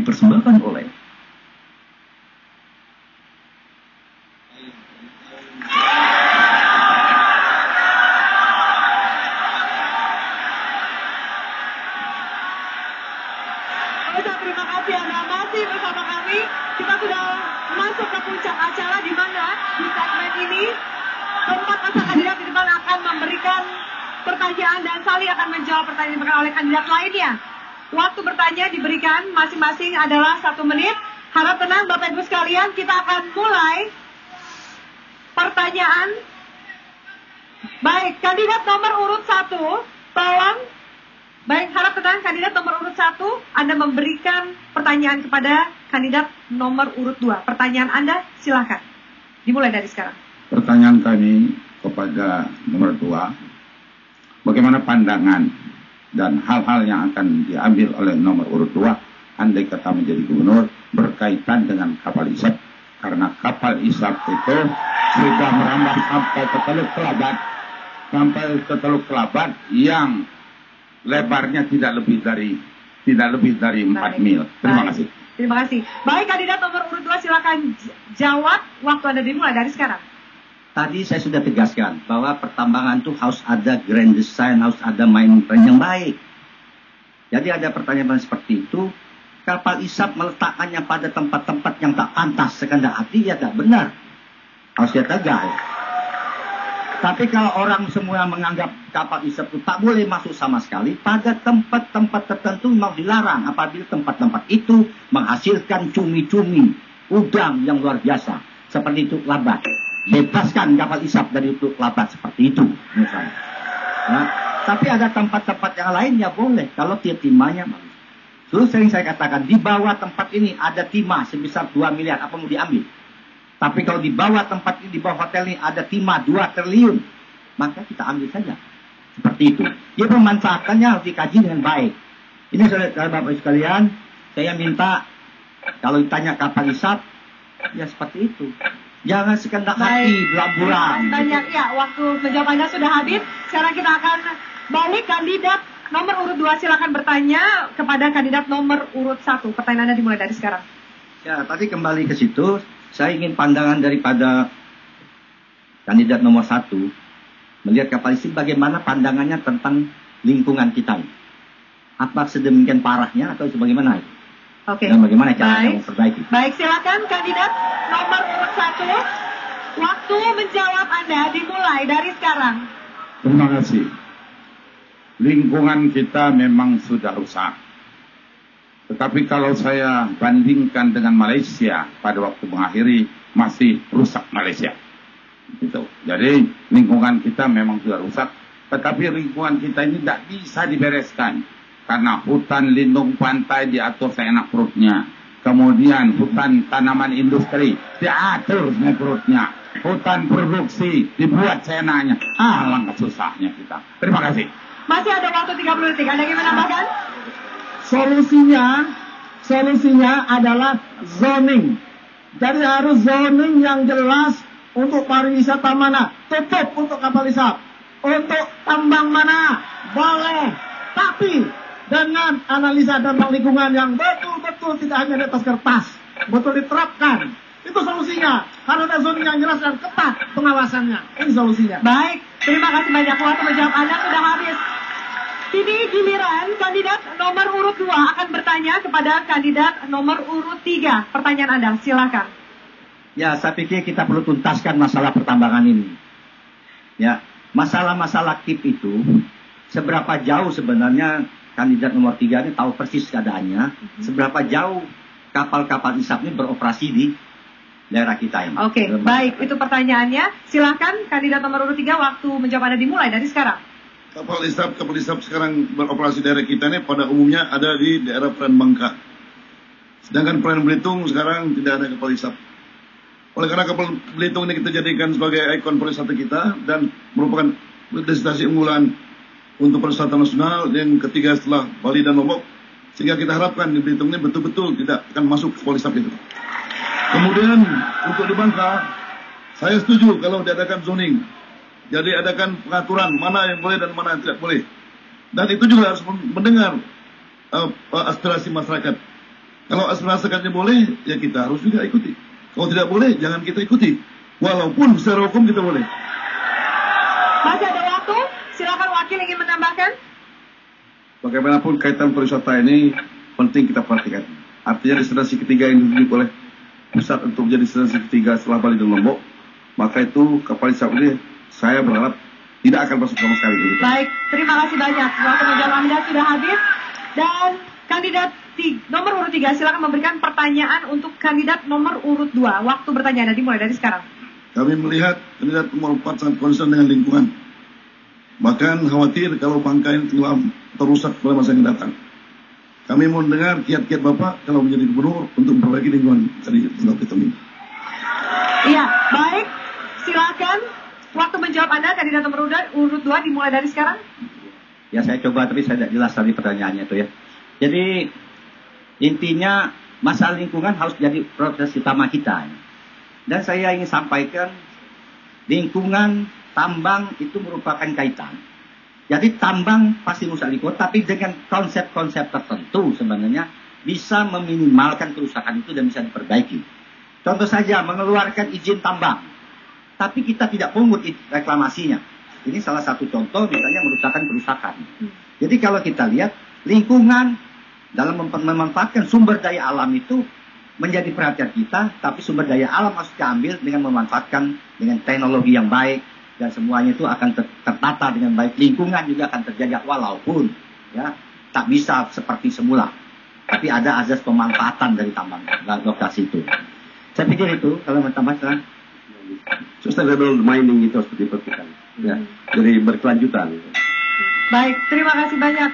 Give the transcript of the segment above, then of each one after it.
dipersembahkan oleh terima kasih Anda masih bersama kami. Kita sudah masuk ke puncak acara di mana di segmen ini keempat pasang kandidat di depan akan memberikan pertanyaan dan saling akan menjawab pertanyaan yang diberikan oleh kandidat lainnya. Waktu bertanya diberikan masing-masing adalah 1 menit. Harap tenang Bapak Ibu sekalian, kita akan mulai pertanyaan. Baik, kandidat nomor urut 1, tolong. Baik, harap tenang, kandidat nomor urut 1, Anda memberikan pertanyaan kepada kandidat nomor urut 2. Pertanyaan Anda, silakan. Dimulai dari sekarang. Pertanyaan kami kepada nomor 2, bagaimana pandangan dan hal-hal yang akan diambil oleh nomor urut 2, andai kata menjadi gubernur, berkaitan dengan kapal isap. Karena kapal isap itu sudah merambah sampai ke Teluk Kelabat yang lebarnya tidak lebih dari 4 mil. Terima kasih. Terima kasih. Baik, kandidat nomor urut 2 silakan jawab. Waktu Anda dimulai dari sekarang. Tadi saya sudah tegaskan bahwa pertambangan itu harus ada grand design, harus ada main plan yang baik. Jadi ada pertanyaan seperti itu, kapal isap meletakkannya pada tempat-tempat yang tak pantas sekehendak hati, ya tak benar. Harus dia tegas. Tapi kalau orang semua menganggap kapal isap itu tak boleh masuk sama sekali, pada tempat-tempat tertentu memang dilarang apabila tempat-tempat itu menghasilkan cumi-cumi, udang yang luar biasa. Seperti itu Labat. Bebaskan kapal isap dari itu Labat seperti itu misalnya. Nah, tapi ada tempat-tempat yang lainnya boleh kalau timahnya bagus. Terus sering saya katakan di bawah tempat ini ada timah sebesar 2 miliar, apa mau diambil? Tapi kalau di bawah tempat ini, di bawah hotel ini ada timah 2 triliun, maka kita ambil saja. Seperti itu. Dia pemanfaatannya harus dikaji dengan baik. Ini saudara Bapak sekalian, saya minta kalau ditanya kapal isap, ya seperti itu. Jangan sekehendak hati, belamburan. Banyak ya, waktu menjawab Anda sudah habis. Sekarang kita akan balik kandidat nomor urut 2. Silakan bertanya kepada kandidat nomor urut 1. Pertanyaan Anda dimulai dari sekarang. Ya, tadi kembali ke situ. Saya ingin pandangan daripada kandidat nomor 1 melihat kapal isap bagaimana pandangannya tentang lingkungan kita. Apa sedemikian parahnya atau sebagaimana? Oke. Dan bagaimana cara memperbaiki? Baik, silakan kandidat nomor urut 1. Waktu menjawab Anda dimulai dari sekarang. Terima kasih. Lingkungan kita memang sudah rusak. Tetapi kalau saya bandingkan dengan Malaysia pada waktu mengakhiri, masih rusak Malaysia. Gitu. Jadi lingkungan kita memang sudah rusak, tetapi lingkungan kita ini tidak bisa dibereskan. Karena hutan lindung pantai diatur seenak perutnya. Kemudian hutan tanaman industri diatur seenak perutnya. Hutan produksi dibuat seenaknya. Alangkah susahnya kita. Terima kasih. Masih ada waktu 30 detik. Ada yang menambahkan? Solusinya adalah zoning. Jadi harus zoning yang jelas untuk pariwisata mana, tutup untuk kapal isap. Untuk tambang mana, boleh. Tapi dengan analisa dampak lingkungan yang betul-betul tidak hanya di atas kertas, betul diterapkan. Itu solusinya. Karena ada zoning yang jelas dan ketat pengawasannya. Ini solusinya. Baik, terima kasih banyak. Waktu menjawab Anda sudah habis. Kini giliran kandidat nomor urut 2 akan bertanya kepada kandidat nomor urut 3. Pertanyaan Anda, silakan. Ya, saya pikir kita perlu tuntaskan masalah pertambangan ini. Ya, masalah-masalah KIP itu, seberapa jauh sebenarnya kandidat nomor 3 ini tahu persis keadaannya, seberapa jauh kapal-kapal isap ini beroperasi di daerah kita ini. Oke, baik, itu pertanyaannya. Silakan kandidat nomor urut 3, waktu menjawab Anda dimulai dari sekarang. Kapal isap sekarang beroperasi daerah kita ini pada umumnya ada di daerah Perairan Bangka. Sedangkan Perairan Belitung sekarang tidak ada kapal isap. Oleh karena kapal Belitung ini kita jadikan sebagai ikon pariwisata kita dan merupakan destinasi unggulan untuk pariwisata nasional yang ketiga setelah Bali dan Lombok, sehingga kita harapkan di Belitung ini betul-betul tidak akan masuk kapal isap itu. Kemudian untuk di Bangka, saya setuju kalau diadakan zoning. Jadi adakan pengaturan mana yang boleh dan mana yang tidak boleh. Dan itu juga harus mendengar aspirasi masyarakat. Kalau aspirasikannya boleh, ya kita harus juga ikuti. Kalau tidak boleh, jangan kita ikuti. Walaupun secara hukum kita boleh. Masih ada waktu, silakan wakil ingin menambahkan. Bagaimanapun kaitan pariwisata ini penting kita perhatikan. Artinya destinasi ketiga yang ditunjuk oleh pusat untuk menjadi destinasi ketiga setelah Bali dan Lombok, maka itu kapal hisap ini saya berharap tidak akan masuk sama sekali. Baik, terima kasih banyak. Waktu menjawab Anda sudah habis. Dan kandidat nomor urut 3, silakan memberikan pertanyaan untuk kandidat nomor urut 2. Waktu bertanya Anda dimulai dari sekarang. Kami melihat kandidat nomor 4 sangat concern dengan lingkungan. Bahkan khawatir kalau Bangka ini telah terusak pada masa yang datang. Kami mau dengar kiat-kiat Bapak kalau menjadi gubernur untuk memperbaiki lingkungan tadi Pulau Pitung ini. Iya, baik. Silakan. Waktu menjawab Anda kandidat nomor urut 2 dimulai dari sekarang. Ya saya coba, tapi saya tidak jelas tadi pertanyaannya itu ya. Jadi intinya masalah lingkungan harus jadi prioritas utama kita. Dan saya ingin sampaikan lingkungan tambang itu merupakan kaitan. Jadi tambang pasti rusak lingkungan, tapi dengan konsep-konsep tertentu sebenarnya bisa meminimalkan kerusakan itu dan bisa diperbaiki. Contoh saja mengeluarkan izin tambang, tapi kita tidak pungut reklamasinya. Ini salah satu contoh misalnya merupakan kerusakan. Jadi kalau kita lihat lingkungan dalam memanfaatkan sumber daya alam itu menjadi perhatian kita, tapi sumber daya alam harus diambil dengan memanfaatkan dengan teknologi yang baik dan semuanya itu akan tertata dengan baik. Lingkungan juga akan terjaga walaupun ya tak bisa seperti semula, tapi ada azas pemanfaatan dari tambang lokasi itu. Saya pikir itu kalau mau tambahkan Sustainable mining itu harus diperhatikan. Ya, jadi berkelanjutan. Baik, terima kasih banyak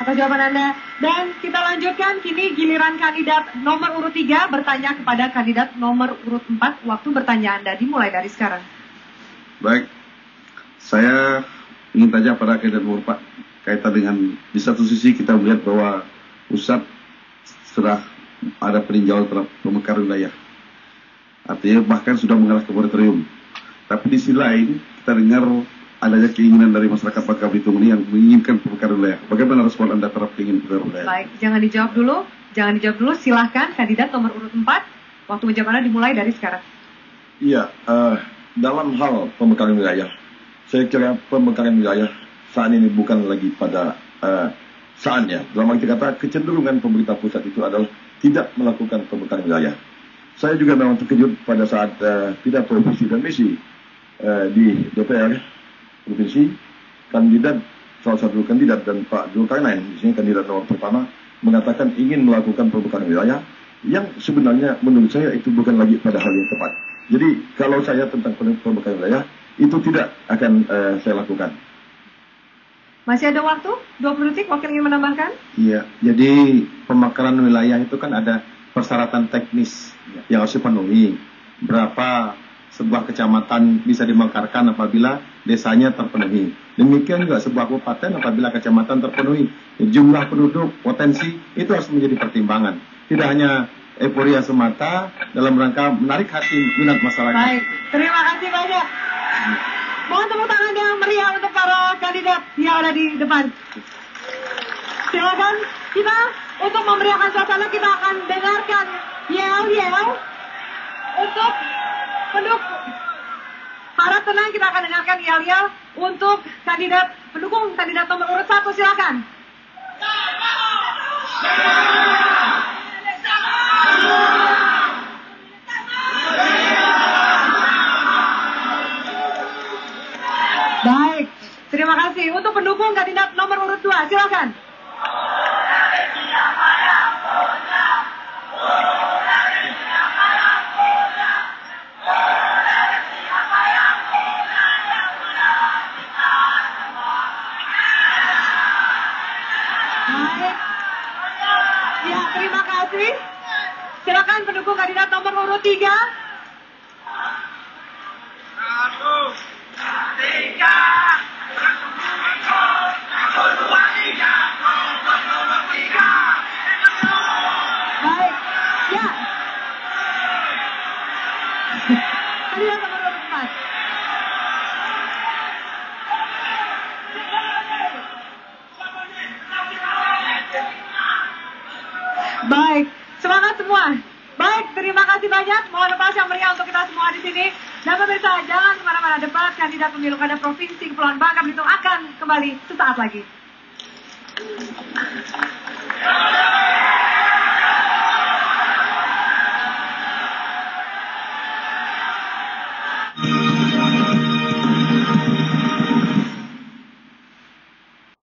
atas jawaban Anda. Dan kita lanjutkan, kini giliran kandidat nomor urut 3 bertanya kepada kandidat nomor urut 4. Waktu bertanya Anda dimulai dari sekarang. Baik, saya ingin tanya pada kandidat nomor 4 kaitan dengan di satu sisi kita melihat bahwa pusat sudah ada peninjauan terhadap pemekaran wilayah. Artinya bahkan sudah mengarah ke moratorium. Tapi di sisi lain kita dengar adanya keinginan dari masyarakat Bangka Belitung ini yang menginginkan pemekaran wilayah. Bagaimana respon Anda terhadap keinginan pemekaran wilayah? Baik, jangan dijawab dulu. Silahkan kandidat nomor urut 4. Waktu menjawab Anda dimulai dari sekarang. Iya, dalam hal pemekaran wilayah, saya kira pemekaran wilayah saat ini bukan lagi pada saatnya. Dalam arti kata, kecenderungan pemerintah pusat itu adalah tidak melakukan pemekaran wilayah. Saya juga memang terkejut pada saat pidato visi dan misi di DPR provinsi, salah satu kandidat dan Pak Zulkarnain, di sini kandidat nomor pertama, mengatakan ingin melakukan pemekaran wilayah yang sebenarnya menurut saya itu bukan lagi pada hal yang tepat. Jadi kalau saya tentang pemekaran wilayah itu tidak akan saya lakukan. Masih ada waktu? 20 detik, wakil ingin menambahkan? Iya, jadi pemekaran wilayah itu kan ada persyaratan teknis yang harus dipenuhi. Berapa sebuah kecamatan bisa dimekarkan apabila desanya terpenuhi. Demikian juga sebuah kabupaten apabila kecamatan terpenuhi. Jumlah penduduk, potensi, itu harus menjadi pertimbangan. Tidak hanya euforia semata dalam rangka menarik hati minat masyarakat. Baik, terima kasih banyak. Mohon tepuk tangan yang meriah untuk para kandidat yang ada di depan. Silakan, kita untuk memeriahkan suasana kita akan dengarkan yel-yel untuk pendukung. Harap tenang, kita akan dengarkan yel-yel untuk kandidat pendukung kandidat nomor urut 1. Silakan. Baik, terima kasih. Untuk pendukung kandidat nomor urut 2, silakan. Baik. Ya, terima kasih. Silakan pendukung kandidat nomor urut 3. Baik, ya. Kandidat nomor urut 4. Baik, semangat. Sehat semua. Baik, terima kasih banyak. Mohon lepas yang meriah untuk kita semua di sini. Dan pemirsa, jangan kemana-mana. Debat kandidat pemilu kada provinsi Kepulauan Bangka Belitung akan kembali sesaat lagi.